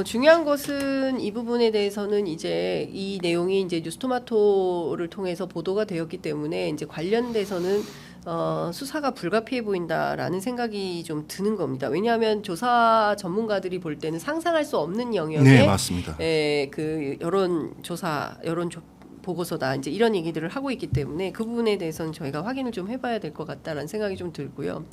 중요한 것은 이 부분에 대해서는 이제 이 내용이 이제 뉴스토마토를 통해서 보도가 되었기 때문에 이제 관련돼서는 수사가 불가피해 보인다라는 생각이 좀 드는 겁니다. 왜냐하면 조사 전문가들이 볼 때는 상상할 수 없는 영역의 네, 맞습니다. 그 여론 보고서다 이제 이런 얘기들을 하고 있기 때문에 그 부분에 대해서는 저희가 확인을 좀 해봐야 될 것 같다라는 생각이 좀 들고요.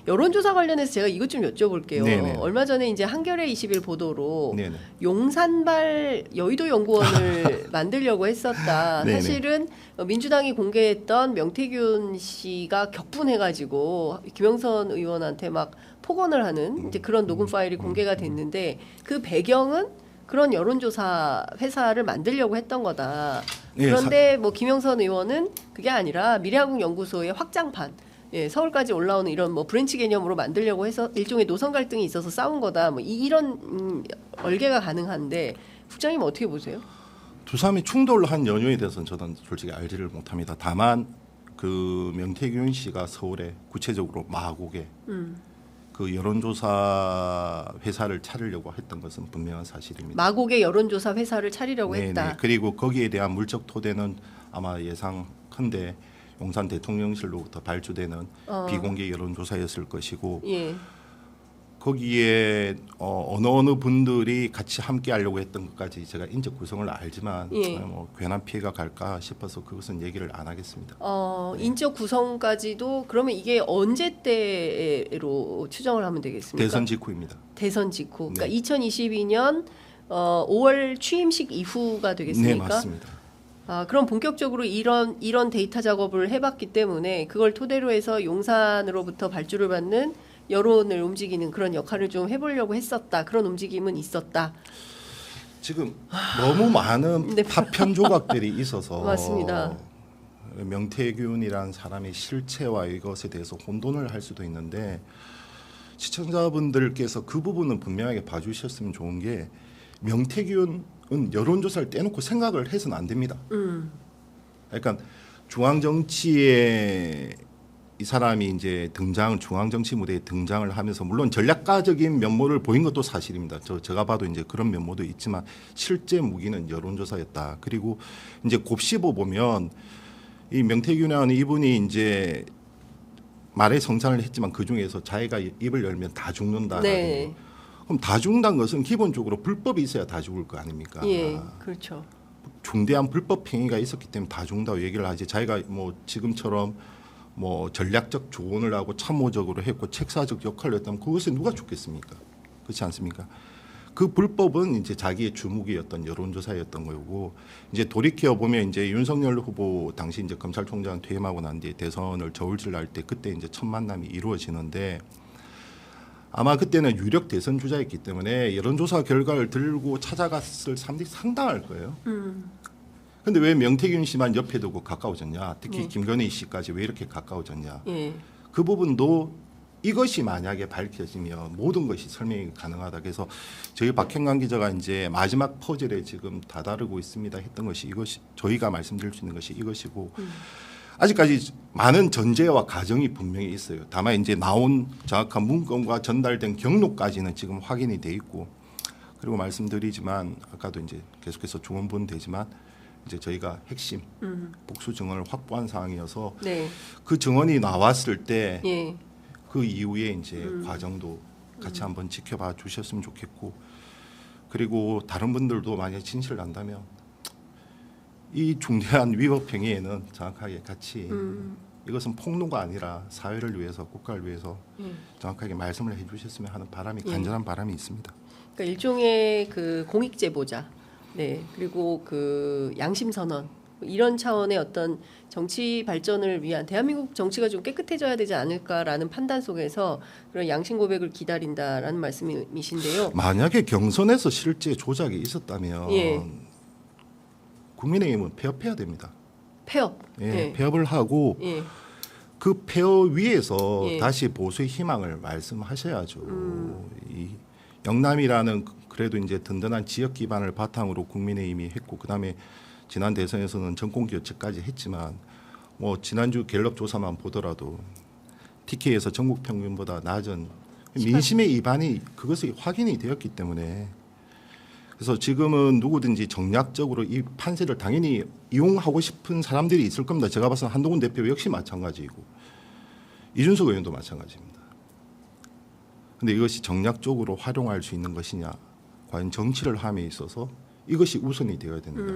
여론조사 관련해서 제가 이것 좀 여쭤볼게요. 네네. 얼마 전에 이제 한겨레 21 보도로 네네. 용산발 여의도 연구원을 만들려고 했었다. 네네. 사실은 민주당이 공개했던 명태균 씨가 격분해가지고 김영선 의원한테 막 폭언을 하는 이제 그런 녹음 파일이 공개가 됐는데 그 배경은 그런 여론조사 회사를 만들려고 했던 거다. 예, 그런데 뭐 김영선 의원은 그게 아니라 미래한국연구소의 확장판, 예, 서울까지 올라오는 이런 뭐 브랜치 개념으로 만들려고 해서 일종의 노선 갈등이 있어서 싸운 거다. 뭐 이런 얼개가 가능한데 국장님 어떻게 보세요? 두 사람이 충돌한 연유에 대해서는 저는 솔직히 알지를 못합니다. 다만 그 명태균 씨가 서울에 구체적으로 마곡에 그 여론조사 회사를 차리려고 했던 것은 분명한 사실입니다. 마곡의 여론조사 회사를 차리려고 네네. 했다. 그리고 거기에 대한 물적 토대는 아마 예상컨대 용산 대통령실로부터 발주되는 비공개 여론조사였을 것이고 예. 거기에 어느 분들이 같이 함께 하려고 했던 것까지 제가 인적 구성을 알지만 예. 뭐 괜한 피해가 갈까 싶어서 그것은 얘기를 안 하겠습니다. 인적 구성까지도 그러면 이게 언제 때로 추정을 하면 되겠습니까? 대선 직후입니다. 대선 직후. 그러니까 네. 2022년 5월 취임식 이후가 되겠습니까? 네, 맞습니다. 그럼 본격적으로 이런 데이터 작업을 해봤기 때문에 그걸 토대로 해서 용산으로부터 발주를 받는 여론을 움직이는 그런 역할을 좀 해보려고 했었다. 그런 움직임은 있었다. 지금 너무 많은 네. 파편 조각들이 있어서 맞습니다. 명태균이라는 사람의 실체와 이것에 대해서 혼돈을 할 수도 있는데 시청자분들께서 그 부분은 분명하게 봐주셨으면 좋은 게 명태균은 여론조사를 떼놓고 생각을 해서는 안 됩니다. 그러니까 중앙정치에 이 사람이 이제 중앙정치 무대에 등장을 하면서 물론 전략가적인 면모를 보인 것도 사실입니다. 제가 봐도 이제 그런 면모도 있지만 실제 무기는 여론조사였다. 그리고 이제 곱씹어 보면 이 명태균이라는 이분이 이제 말에 성찬을 했지만 그 중에서 자기가 입을 열면 다 죽는다. 네. 그럼 다 죽는다는 것은 기본적으로 불법이 있어야 다 죽을 거 아닙니까? 예, 그렇죠. 중대한 불법 행위가 있었기 때문에 다 죽는다고 얘기를 하지. 자기가 뭐 지금처럼 뭐 전략적 조언을 하고 참모적으로 했고 책사적 역할을 했다면 그것에 누가 죽겠습니까? 그렇지 않습니까? 그 불법은 이제 자기의 주무기였던 여론조사였던 거고 이제 돌이켜 보면 이제 윤석열 후보 당시 이제 검찰총장 퇴임하고 난 뒤에 대선을 저울질할 때 그때 이제 첫 만남이 이루어지는데 아마 그때는 유력 대선 주자였기 때문에 여론조사 결과를 들고 찾아갔을 사람들이 상당할 거예요. 근데 왜 명태균 씨만 옆에 두고 가까워졌냐? 특히 김건희 씨까지 왜 이렇게 가까워졌냐? 예. 그 부분도 이것이 만약에 밝혀지면 모든 것이 설명이 가능하다. 그래서 저희 박형관 기자가 이제 마지막 퍼즐에 지금 다다르고 있습니다 했던 것이 이것이 저희가 말씀드릴 수 있는 것이 이것이고 아직까지 많은 전제와 가정이 분명히 있어요. 다만 이제 나온 정확한 문건과 전달된 경로까지는 지금 확인이 돼 있고 그리고 말씀드리지만 아까도 이제 계속해서 조언분 되지만 이제 저희가 핵심 복수 증언을 확보한 상황이어서 네. 그 증언이 나왔을 때 예. 그 이후에 이제 과정도 같이 한번 지켜봐 주셨으면 좋겠고 그리고 다른 분들도 만약에 진실을 안다면 이 중대한 위법 행위에는 정확하게 같이 이것은 폭로가 아니라 사회를 위해서 국가를 위해서 정확하게 말씀을 해주셨으면 하는 바람이 간절한 바람이 있습니다. 그러니까 일종의 그 공익 제보자, 네, 그리고 그 양심 선언 이런 차원의 어떤 정치 발전을 위한 대한민국 정치가 좀 깨끗해져야 되지 않을까라는 판단 속에서 그런 양심 고백을 기다린다라는 말씀이신데요. 만약에 경선에서 실제 조작이 있었다면 예. 국민의힘은 폐업해야 됩니다. 폐업. 예, 예. 폐업을 하고 예. 그 폐업 위에서 예. 다시 보수의 희망을 말씀하셔야죠. 이 영남이라는 그래도 이제 든든한 지역 기반을 바탕으로 국민의힘이 했고 그다음에 지난 대선에서는 정권 교체까지 했지만 뭐 지난주 갤럽 조사만 보더라도 TK에서 전국 평균보다 낮은 민심의 이반이 그것이 확인이 되었기 때문에 그래서 지금은 누구든지 정략적으로 이 판세를 당연히 이용하고 싶은 사람들이 있을 겁니다. 제가 봐서는 한동훈 대표 역시 마찬가지이고 이준석 의원도 마찬가지입니다. 근데 이것이 정략적으로 활용할 수 있는 것이냐, 과연 정치를 함에 있어서 이것이 우선이 되어야 됩니다.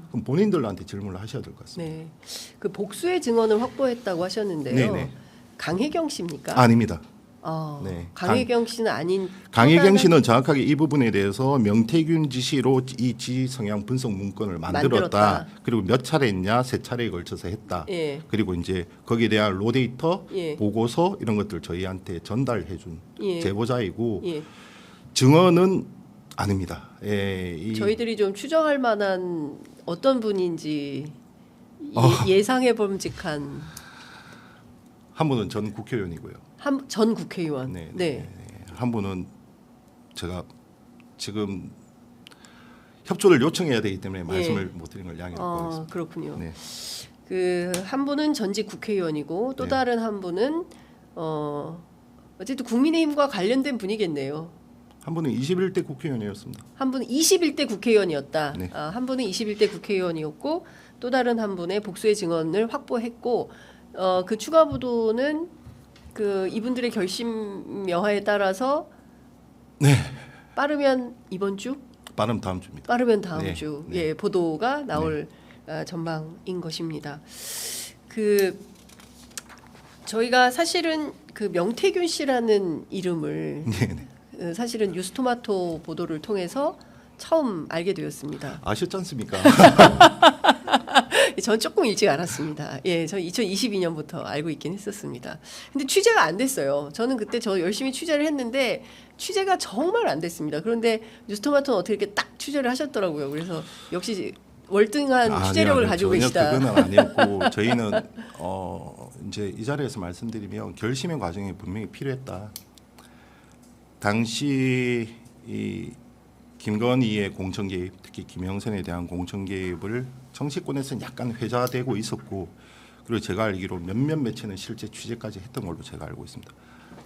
그럼 본인들한테 질문을 하셔야 될 것 같습니다. 네. 그 복수의 증언을 확보했다고 하셨는데요. 네네. 강혜경 씨입니까? 아닙니다. 네. 강혜경 씨는 아닌. 강혜경 씨는 정확하게 이 부분에 대해서 명태균 지시로 이 지지 성향 분석 문건을 만들었다. 그리고 몇 차례냐, 3차례에 걸쳐서 했다. 예. 그리고 이제 거기에 대한 로데이터, 예. 보고서 이런 것들 저희한테 전달해준 예. 제보자이고 예. 증언은 아닙니다. 예, 저희들이 좀 추정할 만한 어떤 분인지 예상해 봄직한 한 분은 전 국회의원이고요. 전 국회의원. 네, 네. 네. 한 분은 제가 지금 협조를 요청해야 되기 때문에 말씀을 못 드린 걸 양해를 구하겠습니다. 그렇군요. 네. 그 한 분은 전직 국회의원이고 또 네. 다른 한 분은 어쨌든 국민의힘과 관련된 분이겠네요. 한 분은 21대 국회의원이었습니다. 한 분은 21대 국회의원이었다. 네. 한 분은 21대 국회의원이었고 또 다른 한 분의 복수의 증언을 확보했고 그 추가 보도는 그 이분들의 결심 여하에 따라서 네. 빠르면 이번 주, 빠르면 다음 주입니다. 빠르면 다음 네. 주 네. 예, 보도가 나올 전망인 것입니다. 그 저희가 사실은 그 명태균 씨라는 이름을 네. 사실은 뉴스토마토 보도를 통해서 처음 알게 되었습니다. 아셨지 않습니까? 전 조금 일찍 알았습니다. 예, 저 2022년부터 알고 있긴 했었습니다. 근데 취재가 안 됐어요. 저는 그때 저 열심히 취재를 했는데 취재가 정말 안 됐습니다. 그런데 뉴스토마토는 어떻게 이렇게 딱 취재를 하셨더라고요. 그래서 역시 월등한 취재력을 가지고 전혀 계시다. 그건 아니었고 저희는 이제 이 자리에서 말씀드리면 결심의 과정이 분명히 필요했다. 당시 이 김건희의 공천 개입, 특히 김영선에 대한 공천 개입을 정치권에서는 약간 회자되고 있었고, 그리고 제가 알기로 몇몇 매체는 실제 취재까지 했던 걸로 제가 알고 있습니다.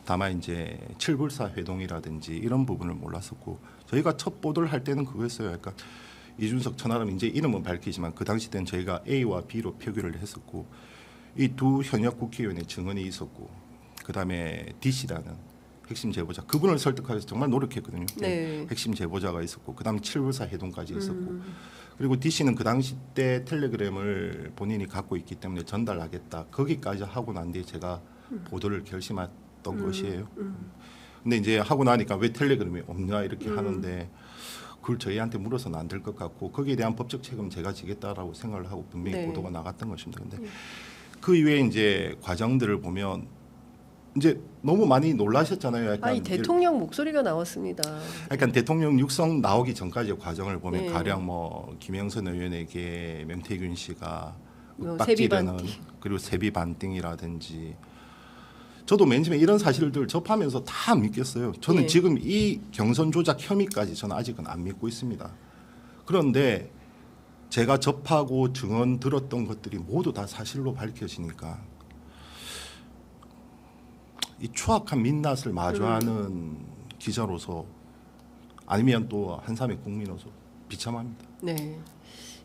다만 이제 칠불사 회동이라든지 이런 부분을 몰랐었고, 저희가 첫 보도를 할 때는 그거였어요. 그러니까 이준석 천하람 이제 이름은 밝히지만 그 당시 때는 저희가 A와 B로 표기를 했었고, 이 두 현역 국회의원의 증언이 있었고, 그 다음에 D 씨라는 핵심 제보자, 그분을 설득하기 위해서 정말 노력했거든요. 네. 핵심 제보자가 있었고, 그 다음에 칠불사 해동까지 있었고, 그리고 D 씨는 그 당시 때 텔레그램을 본인이 갖고 있기 때문에 전달하겠다. 거기까지 하고 난 뒤에 제가 보도를 결심했던 것이에요. 근데 이제 하고 나니까 왜 텔레그램이 없냐 이렇게 하는데, 그걸 저희한테 물어서는 안 될 것 같고, 거기에 대한 법적 책임은 제가 지겠다라고 생각을 하고 분명히 네. 보도가 나갔던 것입니다. 근데 그 이후에 이제 과정들을 보면 이제 너무 많이 놀라셨잖아요. 약간 아니 대통령 목소리가 나왔습니다. 약간 대통령 육성 나오기 전까지의 과정을 보면 네. 가령 뭐 김영선 의원에게 명태균 씨가 뭐 빡지르는 세비반띵. 그리고 세비반띵이라든지, 저도 맨 처음에 이런 사실들 접하면서 다 안 믿겠어요. 저는 예. 지금 이 경선 조작 혐의까지 저는 아직은 안 믿고 있습니다. 그런데 제가 접하고 증언 들었던 것들이 모두 다 사실로 밝혀지니까 이 추악한 민낯을 마주하는 기자로서, 아니면 또 한삼의 국민으로서 비참합니다. 네.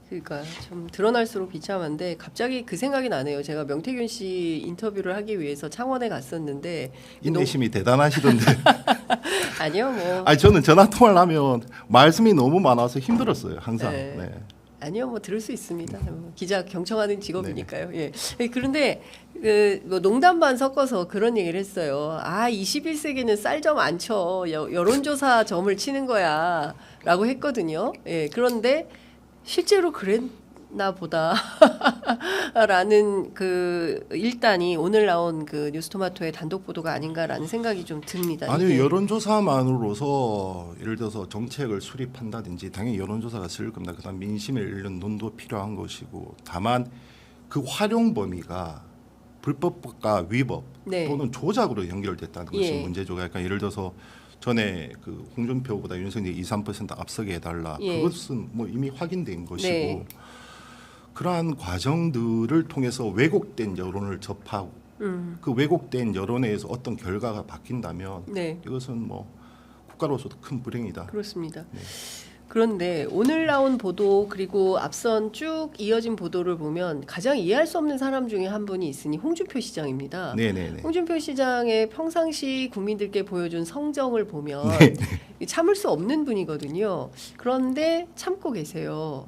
그러니까 좀 드러날수록 비참한데 갑자기 그 생각이 나네요. 제가 명태균 씨 인터뷰를 하기 위해서 창원에 갔었는데 인내심이 대단하시던데. 아니요, 뭐 아니 저는 전화 통화를 하면 말씀이 너무 많아서 힘들었어요. 항상. 네. 네. 아니요, 뭐 들을 수 있습니다. 기자 경청하는 직업이니까요. 네. 예. 그런데 뭐 농담 반 섞어서 그런 얘기를 했어요. 21세기는 쌀 점 안 쳐. 여론조사 점을 치는 거야라고 했거든요. 예. 그런데 실제로 그랬나 보다라는 그 일단이 오늘 나온 그 뉴스토마토의 단독 보도가 아닌가라는 생각이 좀 듭니다. 아니요, 이게. 여론조사만으로서 예를 들어서 정책을 수립한다든지 당연히 여론조사가 있을 겁니다. 그다음 민심을 읽는 눈도 필요한 것이고, 다만 그 활용 범위가 불법과 위법 네. 또는 조작으로 연결됐다는 것이 예. 문제죠. 그러니까 예를 들어서 전에 그 홍준표보다 윤석열이 2~3% 앞서게 해달라. 예. 그것은 뭐 이미 확인된 것이고, 네. 그러한 과정들을 통해서 왜곡된 여론을 접하고 그 왜곡된 여론에 의해서 어떤 결과가 바뀐다면 네. 이것은 뭐 국가로서도 큰 불행이다. 그렇습니다. 네. 그런데 오늘 나온 보도 그리고 앞선 쭉 이어진 보도를 보면 가장 이해할 수 없는 사람 중에 한 분이 있으니 홍준표 시장입니다. 네네네. 홍준표 시장의 평상시 국민들께 보여준 성정을 보면 참을 수 없는 분이거든요. 그런데 참고 계세요.